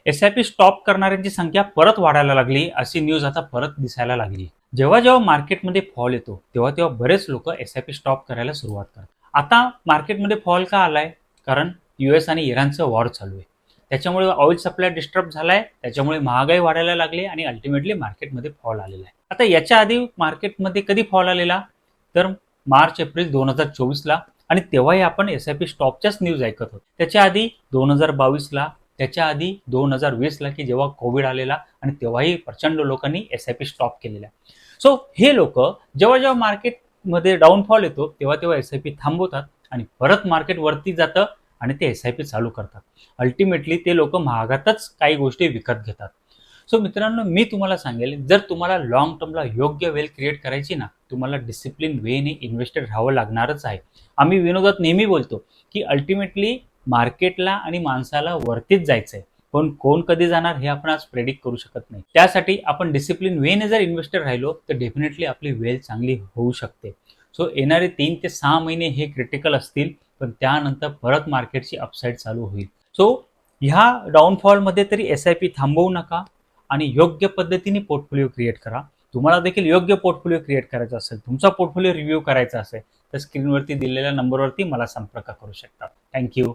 SIP stop करणाऱ्यांची संख्या परत वाढायला लागली, अशी न्यूज आता परत दिसायला लागली. जेव्हा जेव्हा मार्केटमध्ये फॉल येतो, तेव्हा तेव्हा बरेच लोक एस-आय-पी स्टॉप करायला सुरुवात करतात. आता मार्केटमध्ये फॉल का आलाय? कारण US आणि इराणचं वॉर चालू आहे. त्याच्यामुळे ऑइल सप्लाय डिस्टर्ब झालाय, त्याच्यामुळे महागाई वाढायला लागली आणि अल्टिमेटली मार्केटमध्ये फॉल आलेला आहे. आता याच्या आधी मार्केटमध्ये कधी फॉल आलेला? तर मार्च-एप्रिल 2024ला, आणि तेव्हाही आपण एस-आय-पी स्टॉपच्याच न्यूज ऐकत होतो. त्याच्या आधी 2022ला, त्याच्या आधी 2020ला, की जेव्हा कोविड आलेला आणि तेव्हाही प्रचंड लोकांनी एस-आय-पी स्टॉप केलेला. सो हे लोक जेव्हा जेव्हा मार्केटमध्ये डाऊनफॉल येतो, तेव्हा तेव्हा एस-आय-पी थांबवतात आणि परत मार्केट वरती जातं आणि ते एस-आय-पी चालू करतात. अल्टिमेटली ते लोक महागातच काही गोष्टी विकत घेतात. सो मित्रांनो, मी तुम्हाला सांगेल, जर तुम्हाला लॉंग टर्मला योग्य वेल्थ क्रिएट करायची ना, तुम्हाला डिसिप्लिन वेने इन्व्हेस्टेड राहावं लागणारच आहे. आम्ही विनोदात नेहमी बोलतो की अल्टिमेटली मार्केटला आणि माणसाला वरतीच जायचंय, पण कोण कधी जाणार हे आपण आज प्रेडिक्ट करू शकत नाही. त्यासाठी आपण डिसिप्लिन वेने जर इन्व्हेस्टेड राहिलो तर डेफिनेटली आपली वेल्थ चांगली होऊ शकते. सो येणारे 3 ते 6 महिने हे क्रिटिकल असतील, पण त्यानंतर परत मार्केटची अपसाईड चालू होईल. सो ह्या डाऊनफॉलमध्ये तरी एस-आय-पी थांबवू नका आणि योग्य पद्धतीने पोर्टफोलिओ क्रिएट करा. तुम्हाला देखील योग्य पोर्टफोलिओ क्रिएट करायचा असेल, तुमचा पोर्टफोलिओ रिव्ह्यू करायचा असेल, तर स्क्रीनवरती दिलेल्या नंबरवरती मला संपर्क करू शकता. थँक्यू.